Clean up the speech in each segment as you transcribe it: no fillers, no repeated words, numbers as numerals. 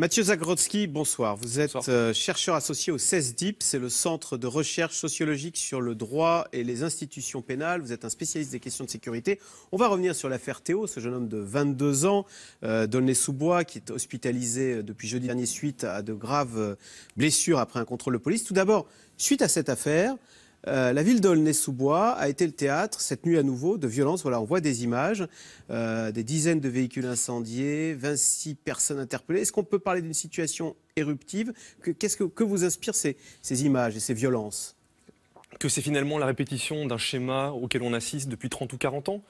Mathieu Zagrodzki, bonsoir. Vous êtes Bonsoir. chercheur associé au CESDIP, c'est le Centre de recherche sociologique sur le droit et les institutions pénales. Vous êtes un spécialiste des questions de sécurité. On va revenir sur l'affaire Théo, ce jeune homme de 22 ans, d'Aulnay-sous-Bois, qui est hospitalisé depuis jeudi dernier suite à de graves blessures après un contrôle de police. Tout d'abord, suite à cette affaire, la ville d'Aulnay-sous-Bois a été le théâtre, cette nuit à nouveau, de violences. Voilà, on voit des images, des dizaines de véhicules incendiés, 26 personnes interpellées. Est-ce qu'on peut parler d'une situation éruptive? Que vous inspirent ces images et ces violences? Que c'est finalement la répétition d'un schéma auquel on assiste depuis 30 ou 40 ans.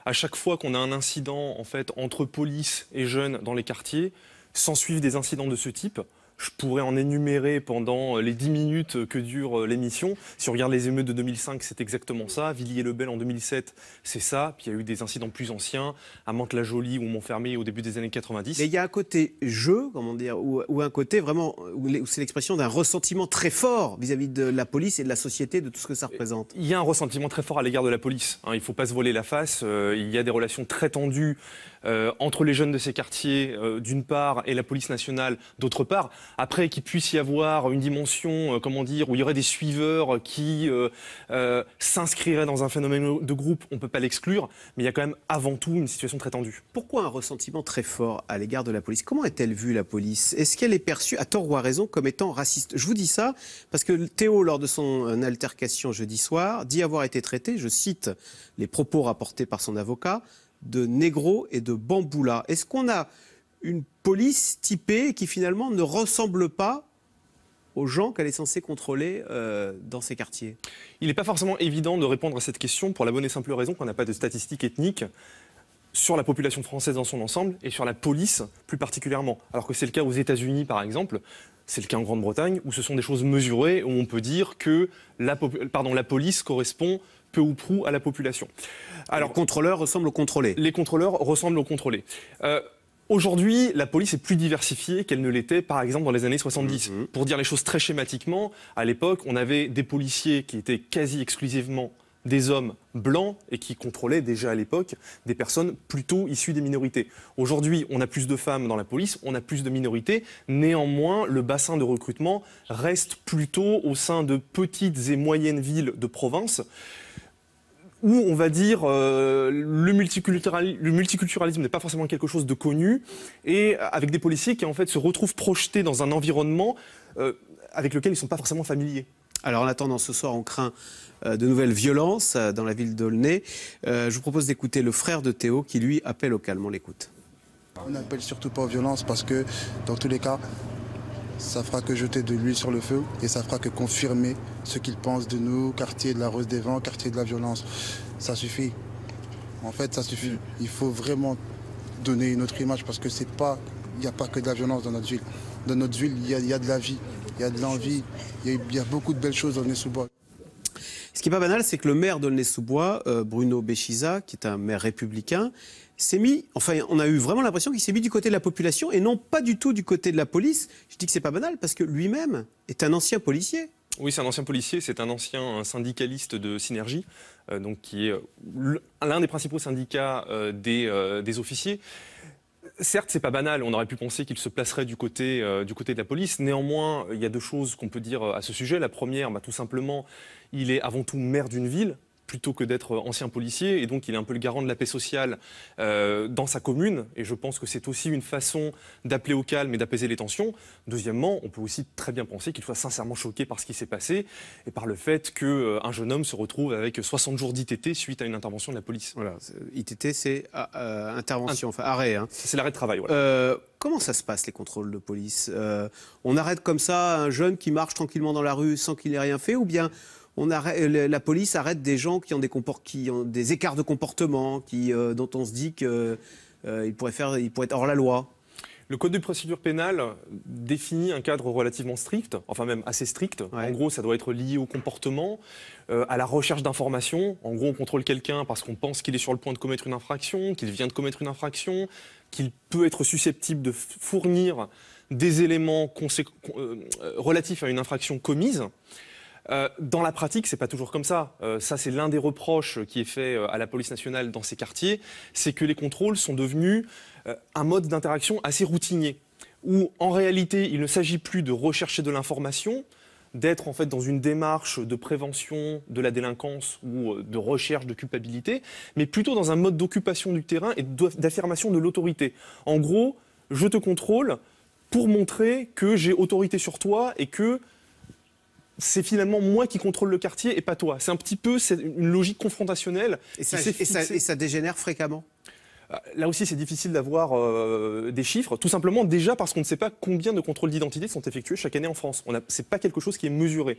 À chaque fois qu'on a un incident en fait, entre police et jeunes dans les quartiers, s'ensuivent des incidents de ce type. Je pourrais en énumérer pendant les 10 minutes que dure l'émission. Si on regarde les émeutes de 2005, c'est exactement ça. Villiers-le-Bel en 2007, c'est ça. Puis il y a eu des incidents plus anciens, à Mantes-la-Jolie ou Montfermeil au début des années 90. Mais il y a un côté jeu, comment dire, ou un côté vraiment, où c'est l'expression d'un ressentiment très fort vis-à-vis de la police et de la société, de tout ce que ça représente. Il y a un ressentiment très fort à l'égard de la police. Il ne faut pas se voiler la face. Il y a des relations très tendues entre les jeunes de ces quartiers, d'une part, et la police nationale, d'autre part. Après, qu'il puisse y avoir une dimension, comment dire, où il y aurait des suiveurs qui s'inscriraient dans un phénomène de groupe, on ne peut pas l'exclure, mais il y a quand même avant tout une situation très tendue. Pourquoi un ressentiment très fort à l'égard de la police? Comment est-elle vue, la police? Est-ce qu'elle est perçue, à tort ou à raison, comme étant raciste? Je vous dis ça parce que Théo, lors de son altercation jeudi soir, dit avoir été traité, je cite les propos rapportés par son avocat, de négro et de bamboula. Est-ce qu'on a une police typée qui finalement ne ressemble pas aux gens qu'elle est censée contrôler dans ces quartiers? Il n'est pas forcément évident de répondre à cette question pour la bonne et simple raison qu'on n'a pas de statistiques ethniques sur la population française dans son ensemble et sur la police plus particulièrement. Alors que c'est le cas aux États-Unis par exemple, c'est le cas en Grande-Bretagne où ce sont des choses mesurées, où on peut dire que la police correspond peu ou prou à la population. Alors, les contrôleurs ressemblent aux contrôlés. Les contrôleurs ressemblent aux contrôlés. Aujourd'hui, la police est plus diversifiée qu'elle ne l'était, par exemple, dans les années 70. Pour dire les choses très schématiquement, à l'époque, on avait des policiers qui étaient quasi exclusivement des hommes blancs et qui contrôlaient déjà à l'époque des personnes plutôt issues des minorités. Aujourd'hui, on a plus de femmes dans la police, on a plus de minorités. Néanmoins, le bassin de recrutement reste plutôt au sein de petites et moyennes villes de province, où on va dire le multiculturalisme n'est pas forcément quelque chose de connu, et avec des policiers qui en fait se retrouvent projetés dans un environnement avec lequel ils ne sont pas forcément familiers. Alors en attendant, ce soir, on craint de nouvelles violences dans la ville d'Aulnay. Je vous propose d'écouter le frère de Théo qui, lui, appelle au calme. On l'écoute. On n'appelle surtout pas aux violences parce que, dans tous les cas, ça fera que jeter de l'huile sur le feu et ça fera que confirmer ce qu'ils pensent de nous, quartier de la Rose des Vents, quartier de la violence. Ça suffit. En fait, ça suffit. Il faut vraiment donner une autre image parce que il n'y a pas que de la violence dans notre ville. Dans notre ville, il y a de la vie, il y a de l'envie, il y a beaucoup de belles choses dans Aulnay-sous-Bois. Ce qui n'est pas banal, c'est que le maire d'Aulnay-sous-Bois, Bruno Béchiza, qui est un maire républicain, s'est mis, enfin, on a eu vraiment l'impression qu'il s'est mis du côté de la population et non pas du tout du côté de la police. Je dis que c'est pas banal parce que lui-même est un ancien policier. Oui, c'est un ancien policier, c'est un ancien syndicaliste de Synergie, donc qui est l'un des principaux syndicats des officiers. Certes, c'est pas banal, on aurait pu penser qu'il se placerait du côté de la police. Néanmoins, il y a deux choses qu'on peut dire à ce sujet. La première, tout simplement, il est avant tout maire d'une ville, plutôt que d'être ancien policier, et donc il est un peu le garant de la paix sociale dans sa commune, et je pense que c'est aussi une façon d'appeler au calme et d'apaiser les tensions. Deuxièmement, on peut aussi très bien penser qu'il soit sincèrement choqué par ce qui s'est passé, et par le fait qu'un jeune homme se retrouve avec 60 jours d'ITT suite à une intervention de la police. Voilà, ITT, c'est intervention, enfin arrêt. Hein. C'est l'arrêt de travail, voilà. Comment ça se passe, les contrôles de police? On arrête comme ça un jeune qui marche tranquillement dans la rue sans qu'il ait rien fait, ou bien la police arrête des gens qui ont des écarts de comportement, dont on se dit qu'ils pourraient être hors la loi? Le Code de procédure pénale définit un cadre relativement strict, enfin même assez strict. Ouais. En gros, ça doit être lié au comportement, à la recherche d'informations. En gros, on contrôle quelqu'un parce qu'on pense qu'il est sur le point de commettre une infraction, qu'il vient de commettre une infraction, qu'il peut être susceptible de fournir des éléments relatifs à une infraction commise. Dans la pratique, c'est pas toujours comme ça. Ça, c'est l'un des reproches qui est fait à la police nationale dans ces quartiers, c'est que les contrôles sont devenus un mode d'interaction assez routinier. où en réalité il ne s'agit plus de rechercher de l'information, d'être en fait dans une démarche de prévention de la délinquance ou de recherche de culpabilité, mais plutôt dans un mode d'occupation du terrain et d'affirmation de l'autorité. En gros, je te contrôle pour montrer que j'ai autorité sur toi et que c'est finalement moi qui contrôle le quartier et pas toi. C'est un petit peu une logique confrontationnelle. Et ça dégénère fréquemment? Là aussi, c'est difficile d'avoir des chiffres, tout simplement déjà parce qu'on ne sait pas combien de contrôles d'identité sont effectués chaque année en France. Ce n'est pas quelque chose qui est mesuré.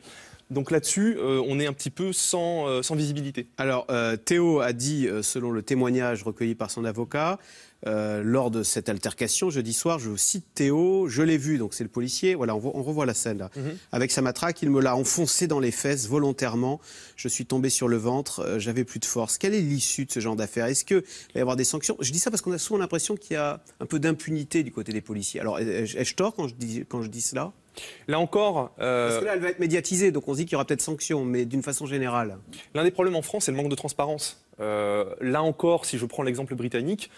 Donc là-dessus, on est un petit peu sans visibilité. Alors, Théo a dit, selon le témoignage recueilli par son avocat, lors de cette altercation jeudi soir, je cite Théo, je l'ai vu, donc c'est le policier, voilà, on revoit la scène là. Avec sa matraque, il me l'a enfoncé dans les fesses volontairement, je suis tombé sur le ventre, j'avais plus de force. Quelle est l'issue de ce genre d'affaires? Est-ce qu'il va y avoir des sanctions? Je dis ça parce qu'on a souvent l'impression qu'il y a un peu d'impunité du côté des policiers. Alors, ai-je tort quand je dis cela? Là encore... Parce que là, elle va être médiatisée, donc on se dit qu'il y aura peut-être sanctions, mais d'une façon générale. L'un des problèmes en France, c'est le manque de transparence. Là encore, si je prends l'exemple britannique,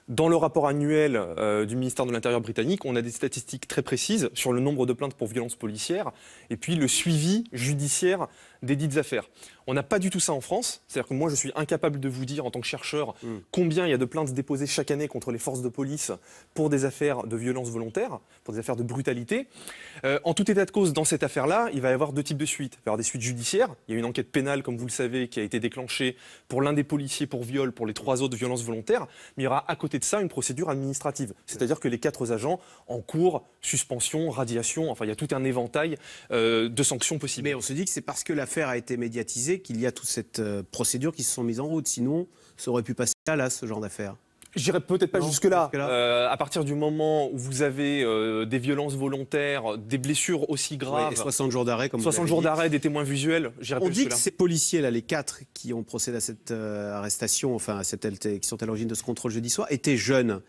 dans le rapport annuel du ministère de l'Intérieur britannique, on a des statistiques très précises sur le nombre de plaintes pour violences policières et puis le suivi judiciaire des dites affaires. On n'a pas du tout ça en France. C'est-à-dire que moi, je suis incapable de vous dire, en tant que chercheur, combien il y a de plaintes déposées chaque année contre les forces de police pour des affaires de violence volontaire, pour des affaires de brutalité. En tout état de cause, dans cette affaire-là, il va y avoir deux types de suites. Il va y avoir des suites judiciaires. Il y a une enquête pénale, comme vous le savez, qui a été déclenchée pour l'un des policiers pour viol, pour les 3 autres violences volontaires. Mais il y aura à côté de ça une procédure administrative. C'est-à-dire que les 4 agents encourent suspension, radiation, enfin il y a tout un éventail de sanctions possibles. Mais on se dit que c'est parce que l'affaire a été médiatisée qu'il y a toute cette procédure qui se sont mises en route. Sinon, ça aurait pu passer là, ce genre d'affaires. J'irai peut-être pas jusque-là. À partir du moment où vous avez des violences volontaires, des blessures aussi graves... Ouais, et 60 jours d'arrêt, comme 60 jours d'arrêt, des témoins visuels, j'irai pas jusque-là. On dit que ces policiers-là, les 4 qui ont procédé à cette arrestation, enfin, qui sont à l'origine de ce contrôle jeudi soir, étaient jeunes.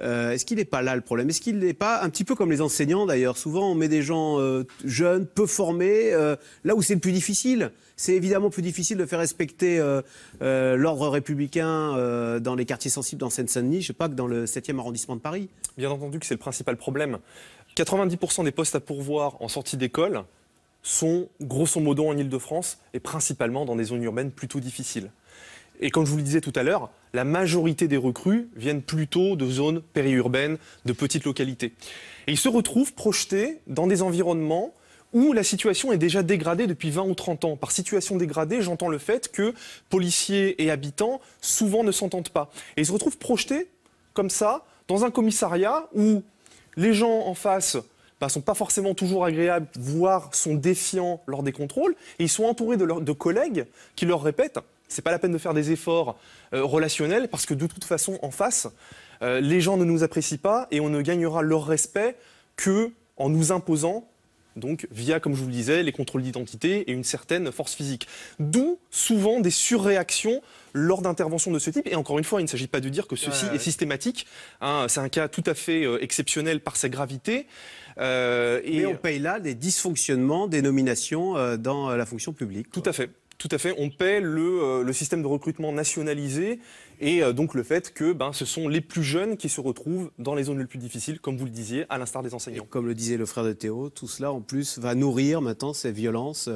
Est-ce qu'il n'est pas là le problème? Est-ce qu'il n'est pas un petit peu comme les enseignants d'ailleurs? Souvent on met des gens jeunes, peu formés, là où c'est le plus difficile. C'est évidemment plus difficile de faire respecter l'ordre républicain dans les quartiers sensibles dans Seine-Saint-Denis, je sais pas, que dans le 7e arrondissement de Paris. Bien entendu que c'est le principal problème. 90% des postes à pourvoir en sortie d'école sont grosso modo en Ile-de-France et principalement dans des zones urbaines plutôt difficiles. Et comme je vous le disais tout à l'heure, la majorité des recrues viennent plutôt de zones périurbaines, de petites localités. Et ils se retrouvent projetés dans des environnements où la situation est déjà dégradée depuis 20 ou 30 ans. Par situation dégradée, j'entends le fait que policiers et habitants souvent ne s'entendent pas. Et ils se retrouvent projetés comme ça dans un commissariat où les gens en face ne sont pas forcément toujours agréables, voire sont défiants lors des contrôles. Et ils sont entourés de collègues qui leur répètent: c'est pas la peine de faire des efforts relationnels parce que de toute façon, en face, les gens ne nous apprécient pas et on ne gagnera leur respect qu'en nous imposant, donc via, comme je vous le disais, les contrôles d'identité et une certaine force physique. D'où souvent des surréactions lors d'interventions de ce type. Et encore une fois, il ne s'agit pas de dire que ceci est systématique. Hein, c'est un cas tout à fait exceptionnel par sa gravité. Mais on paye là des dysfonctionnements, des nominations dans la fonction publique. Tout à fait. Tout à fait, on paie le système de recrutement nationalisé et donc le fait que ce sont les plus jeunes qui se retrouvent dans les zones les plus difficiles, comme vous le disiez, à l'instar des enseignants. Et comme le disait le frère de Théo, tout cela en plus va nourrir maintenant ces violences,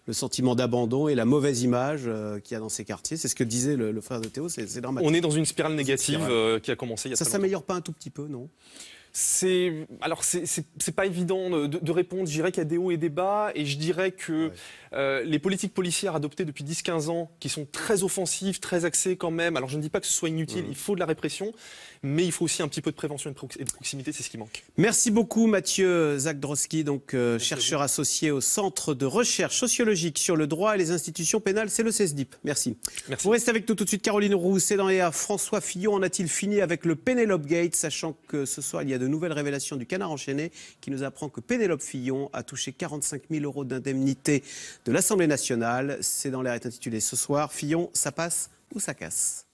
le sentiment d'abandon et la mauvaise image qu'il y a dans ces quartiers. C'est ce que disait le frère de Théo, c'est dramatique. On est dans une spirale négative qui a commencé il y a très longtemps. Ça s'améliore pas un tout petit peu, non ? C'est pas évident de répondre. Je dirais qu'il y a des hauts et des bas, et je dirais que les politiques policières adoptées depuis 10-15 ans, qui sont très offensives, très axées quand même, alors je ne dis pas que ce soit inutile, il faut de la répression, mais il faut aussi un petit peu de prévention et de proximité, c'est ce qui manque. Merci beaucoup Mathieu Zakdrowski, donc chercheur associé au Centre de recherche sociologique sur le droit et les institutions pénales, c'est le CESDIP. Merci. Vous restez avec nous tout de suite, Caroline Roux, c'est dans les François Fillon. En a-t-il fini avec le Penelope Gate, sachant que ce soir il y a de nouvelles révélations du Canard enchaîné qui nous apprend que Pénélope Fillon a touché 45 000 € d'indemnité de l'Assemblée nationale. C'est dans l'air est intitulé ce soir, Fillon, ça passe ou ça casse ?